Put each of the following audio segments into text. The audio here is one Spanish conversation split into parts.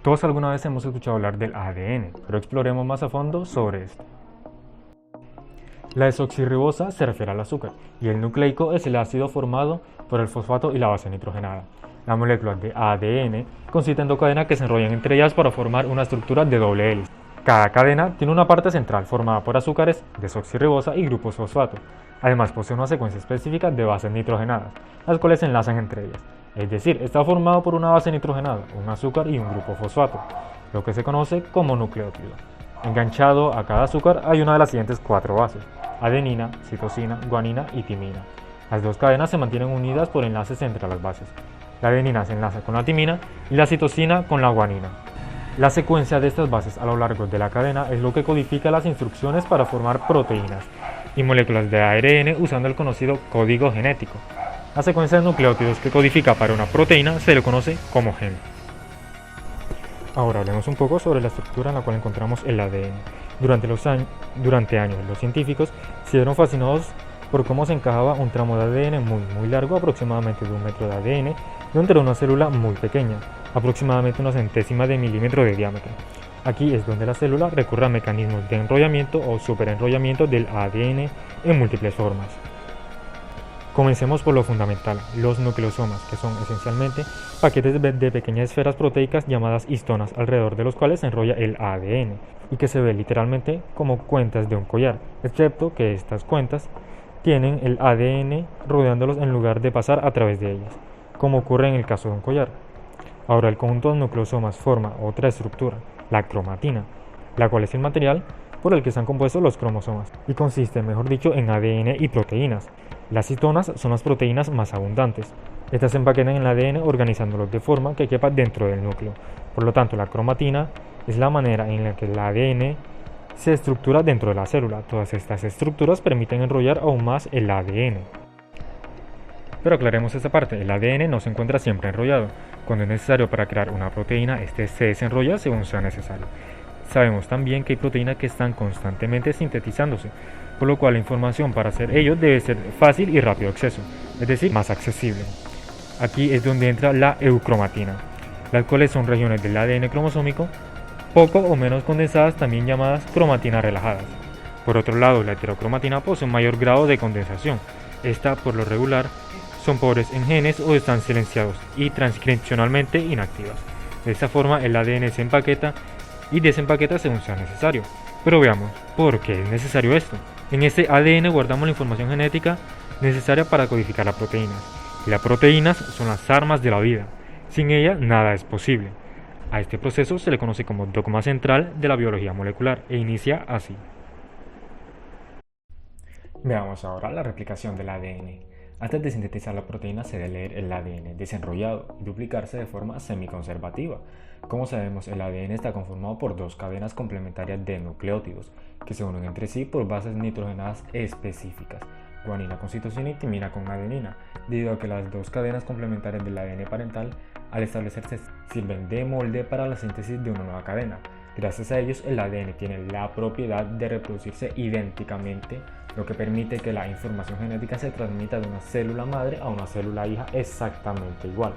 Todos alguna vez hemos escuchado hablar del ADN, pero exploremos más a fondo sobre esto. La desoxirribosa se refiere al azúcar y el nucleico es el ácido formado por el fosfato y la base nitrogenada. Las moléculas de ADN consisten en dos cadenas que se enrollan entre ellas para formar una estructura de doble hélice. Cada cadena tiene una parte central formada por azúcares, desoxirribosa y grupos fosfato. Además posee una secuencia específica de bases nitrogenadas, las cuales se enlazan entre ellas. Es decir, está formado por una base nitrogenada, un azúcar y un grupo fosfato, lo que se conoce como nucleótido. Enganchado a cada azúcar hay una de las siguientes cuatro bases: adenina, citosina, guanina y timina. Las dos cadenas se mantienen unidas por enlaces entre las bases. La adenina se enlaza con la timina y la citosina con la guanina. La secuencia de estas bases a lo largo de la cadena es lo que codifica las instrucciones para formar proteínas y moléculas de ARN usando el conocido código genético. La secuencia de nucleótidos que codifica para una proteína se le conoce como gen. Ahora hablemos un poco sobre la estructura en la cual encontramos el ADN. Durante años los científicos se vieron fascinados por cómo se encajaba un tramo de ADN muy largo, aproximadamente de 1 metro de ADN, dentro de una célula muy pequeña, aproximadamente una centésima de milímetro de diámetro. Aquí es donde la célula recurre a mecanismos de enrollamiento o superenrollamiento del ADN en múltiples formas. Comencemos por lo fundamental, los nucleosomas, que son esencialmente paquetes de pequeñas esferas proteicas llamadas histonas, alrededor de los cuales se enrolla el ADN, y que se ve literalmente como cuentas de un collar, excepto que estas cuentas tienen el ADN rodeándolos en lugar de pasar a través de ellas, como ocurre en el caso de un collar. Ahora el conjunto de nucleosomas forma otra estructura, la cromatina, la cual es el material por el que están compuestos los cromosomas, y consiste, mejor dicho, en ADN y proteínas. Las histonas son las proteínas más abundantes. Estas se empaquetan en el ADN organizándolos de forma que quepa dentro del núcleo. Por lo tanto, la cromatina es la manera en la que el ADN se estructura dentro de la célula. Todas estas estructuras permiten enrollar aún más el ADN. Pero aclaremos esta parte, el ADN no se encuentra siempre enrollado. Cuando es necesario para crear una proteína, este se desenrolla según sea necesario. Sabemos también que hay proteínas que están constantemente sintetizándose, por lo cual la información para hacer ello debe ser fácil y rápido acceso, es decir, más accesible. Aquí es donde entra la eucromatina, las cuales son regiones del ADN cromosómico poco o menos condensadas, también llamadas cromatinas relajadas. Por otro lado, la heterocromatina posee un mayor grado de condensación. Esta, por lo regular, son pobres en genes o están silenciados y transcripcionalmente inactivas. De esta forma, el ADN se empaqueta y desempaqueta según sea necesario. Pero veamos, ¿por qué es necesario esto? En este ADN guardamos la información genética necesaria para codificar las proteínas. Y las proteínas son las armas de la vida. Sin ellas, nada es posible. A este proceso se le conoce como dogma central de la biología molecular e inicia así. Veamos ahora la replicación del ADN. Antes de sintetizar la proteína se debe leer el ADN desenrollado y duplicarse de forma semiconservativa. Como sabemos, el ADN está conformado por dos cadenas complementarias de nucleótidos que se unen entre sí por bases nitrogenadas específicas, guanina con citosina y timina con adenina, debido a que las dos cadenas complementarias del ADN parental, al establecerse, sirven de molde para la síntesis de una nueva cadena. Gracias a ellos, el ADN tiene la propiedad de reproducirse idénticamente, lo que permite que la información genética se transmita de una célula madre a una célula hija exactamente igual.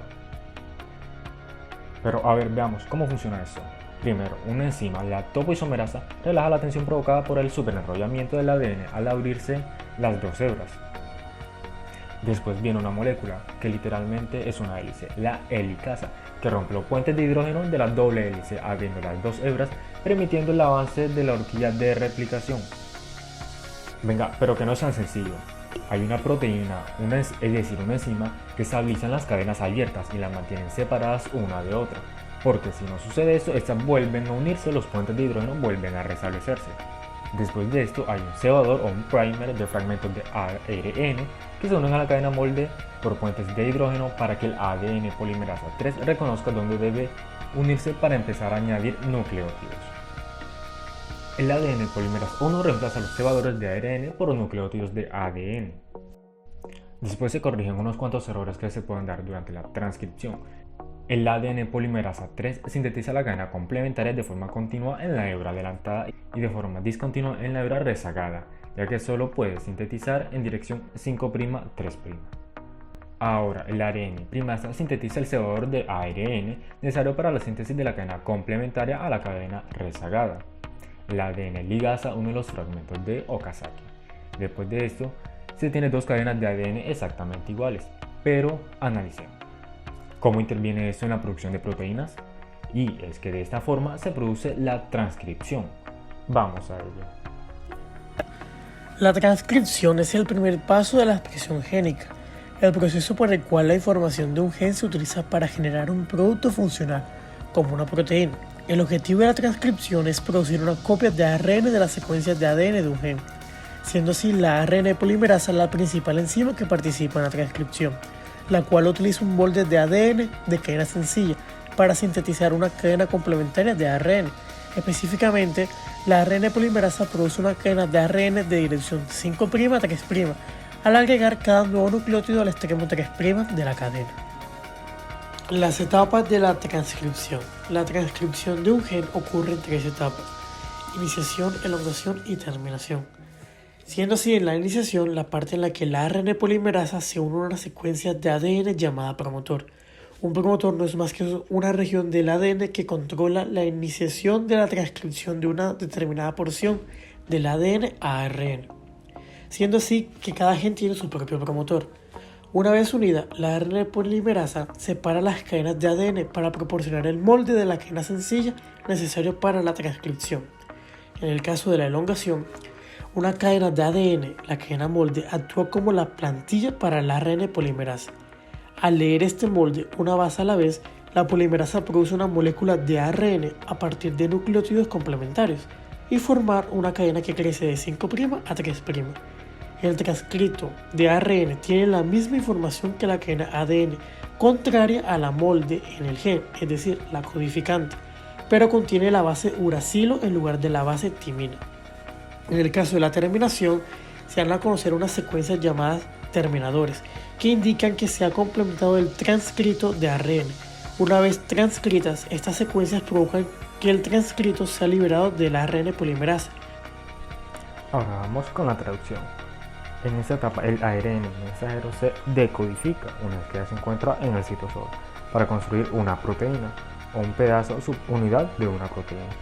Pero a ver, veamos cómo funciona esto. Primero, una enzima, la topoisomerasa, relaja la tensión provocada por el superenrollamiento del ADN al abrirse las dos hebras. Después viene una molécula, que literalmente es una hélice, la helicasa, que rompe los puentes de hidrógeno de la doble hélice, abriendo las dos hebras, permitiendo el avance de la horquilla de replicación. Venga, pero que no es tan sencillo. Hay una proteína, es decir, una enzima, que estabilizan las cadenas abiertas y las mantienen separadas una de otra. Porque si no sucede eso, estas vuelven a unirse, los puentes de hidrógeno vuelven a restablecerse. Después de esto hay un cebador o un primer de fragmentos de ARN que se unen a la cadena molde por puentes de hidrógeno para que el ADN polimerasa 3 reconozca dónde debe unirse para empezar a añadir nucleótidos. El ADN polimerasa 1 reemplaza los cebadores de ARN por los nucleótidos de ADN. Después se corrigen unos cuantos errores que se pueden dar durante la transcripción. El ADN polimerasa 3 sintetiza la cadena complementaria de forma continua en la hebra adelantada y de forma discontinua en la hebra rezagada, ya que solo puede sintetizar en dirección 5'-3'. Ahora, el ARN primasa sintetiza el cebador de ARN necesario para la síntesis de la cadena complementaria a la cadena rezagada. El ADN ligasa une los fragmentos de Okazaki. Después de esto, se tiene dos cadenas de ADN exactamente iguales, pero analicemos. ¿Cómo interviene esto en la producción de proteínas? Y es que de esta forma se produce la transcripción. Vamos a ello. La transcripción es el primer paso de la expresión génica, el proceso por el cual la información de un gen se utiliza para generar un producto funcional, como una proteína. El objetivo de la transcripción es producir una copia de ARN de las secuencias de ADN de un gen, siendo así la ARN polimerasa la principal enzima que participa en la transcripción, la cual utiliza un molde de ADN de cadena sencilla para sintetizar una cadena complementaria de ARN. Específicamente, la ARN polimerasa produce una cadena de ARN de dirección 5' a 3' al agregar cada nuevo nucleótido al extremo 3' de la cadena. Las etapas de la transcripción. La transcripción de un gen ocurre en 3 etapas: iniciación, elongación y terminación. Siendo así, en la iniciación, la parte en la que la ARN polimerasa se une a una secuencia de ADN llamada promotor. Un promotor no es más que una región del ADN que controla la iniciación de la transcripción de una determinada porción del ADN a ARN, siendo así que cada gen tiene su propio promotor. Una vez unida, la ARN polimerasa separa las cadenas de ADN para proporcionar el molde de la cadena sencilla necesario para la transcripción. En el caso de la elongación, una cadena de ADN, la cadena molde, actúa como la plantilla para la ARN polimerasa. Al leer este molde una base a la vez, la polimerasa produce una molécula de ARN a partir de nucleótidos complementarios y formar una cadena que crece de 5' a 3'. El transcrito de ARN tiene la misma información que la cadena ADN, contraria a la molde en el gen, es decir, la codificante, pero contiene la base uracilo en lugar de la base timina. En el caso de la terminación, se dan a conocer unas secuencias llamadas terminadores, que indican que se ha complementado el transcrito de ARN. Una vez transcritas, estas secuencias provocan que el transcrito sea liberado del ARN polimerasa. Ahora vamos con la traducción. En esta etapa, el ARN mensajero se decodifica una vez que ya se encuentra en el citosol para construir una proteína o un pedazo subunidad de una proteína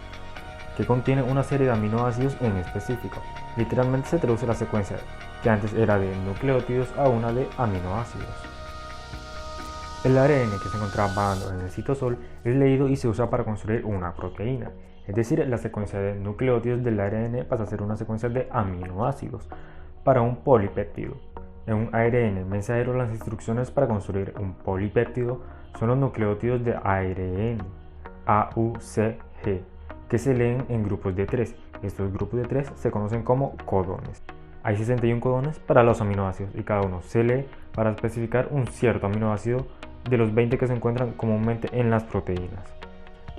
que contiene una serie de aminoácidos en específico. Literalmente se traduce la secuencia que antes era de nucleótidos a una de aminoácidos. El ARN que se encontraba vagando en el citosol es leído y se usa para construir una proteína, es decir, la secuencia de nucleótidos del ARN pasa a ser una secuencia de aminoácidos para un polipéptido. En un ARN mensajero, las instrucciones para construir un polipéptido son los nucleótidos de ARN A, U, C, G, que se leen en grupos de 3. Estos grupos de 3 se conocen como codones. Hay 61 codones para los aminoácidos y cada uno se lee para especificar un cierto aminoácido de los 20 que se encuentran comúnmente en las proteínas.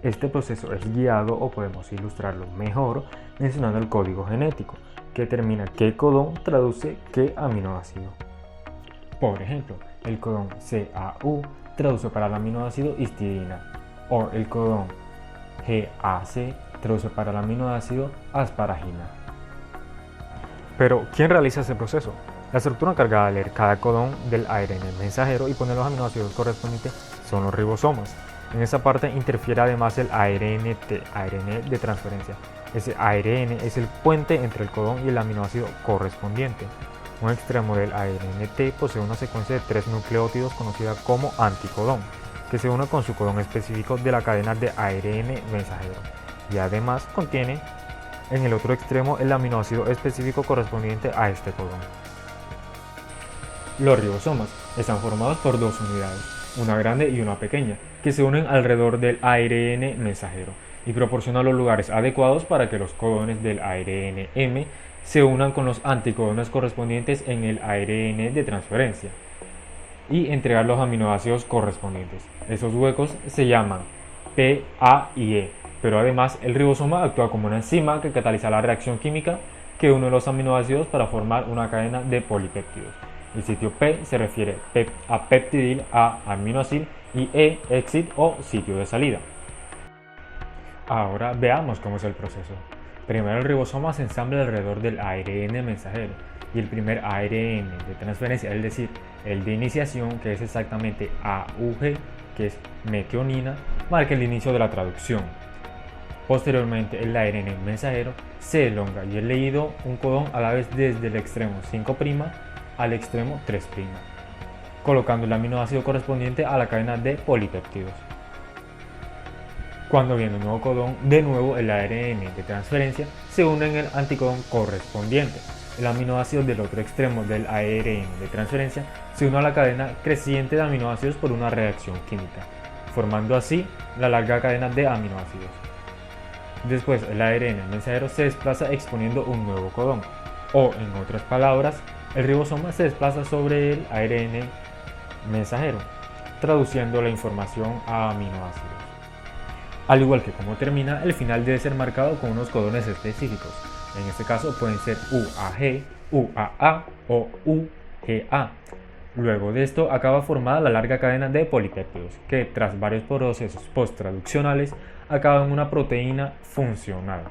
Este proceso es guiado, o podemos ilustrarlo mejor mencionando el código genético, que determina qué codón traduce qué aminoácido. Por ejemplo, el codón CAU traduce para el aminoácido histidina, o el codón GAC traduce para el aminoácido asparagina. Pero, ¿quién realiza ese proceso? La estructura encargada de leer cada codón del ARN mensajero y poner los aminoácidos correspondientes son los ribosomas. En esa parte interfiere además el ARN de transferencia. Ese ARN es el puente entre el codón y el aminoácido correspondiente. Un extremo del ARNT posee una secuencia de 3 nucleótidos conocida como anticodón, que se une con su codón específico de la cadena de ARN mensajero, y además contiene en el otro extremo el aminoácido específico correspondiente a este codón. Los ribosomas están formados por dos unidades, una grande y una pequeña, que se unen alrededor del ARN mensajero y proporcionan los lugares adecuados para que los codones del ARN-M se unan con los anticodones correspondientes en el ARN de transferencia y entregar los aminoácidos correspondientes. Esos huecos se llaman P, A y E, pero además el ribosoma actúa como una enzima que cataliza la reacción química que une los aminoácidos para formar una cadena de polipéptidos. El sitio P se refiere a peptidil, A aminoácido y E exit o sitio de salida. Ahora veamos cómo es el proceso. Primero el ribosoma se ensambla alrededor del ARN mensajero y el primer ARN de transferencia, es decir, el de iniciación, que es exactamente AUG, que es metionina, marca el ''inicio de la traducción. Posteriormente el ARN mensajero se elonga y es leído un codón a la vez desde el extremo 5' al extremo 3', colocando el aminoácido correspondiente a la cadena de polipéptidos. Cuando viene un nuevo codón, de nuevo el ARN de transferencia se une en el anticodón correspondiente. El aminoácido del otro extremo del ARN de transferencia se une a la cadena creciente de aminoácidos por una reacción química, formando así la larga cadena de aminoácidos. Después el ARN mensajero se desplaza exponiendo un nuevo codón, o en otras palabras, el ribosoma se desplaza sobre el ARN mensajero, traduciendo la información a aminoácidos. Al igual que como termina, el final debe ser marcado con unos codones específicos. En este caso pueden ser UAG, UAA o UGA. Luego de esto acaba formada la larga cadena de polipéptidos, que tras varios procesos post-traduccionales acaba en una proteína funcional.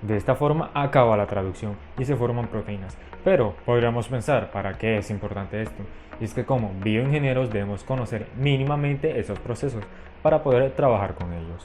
De esta forma acaba la traducción y se forman proteínas. Pero podríamos pensar, ¿para qué es importante esto? Y es que como bioingenieros debemos conocer mínimamente esos procesos para poder trabajar con ellos.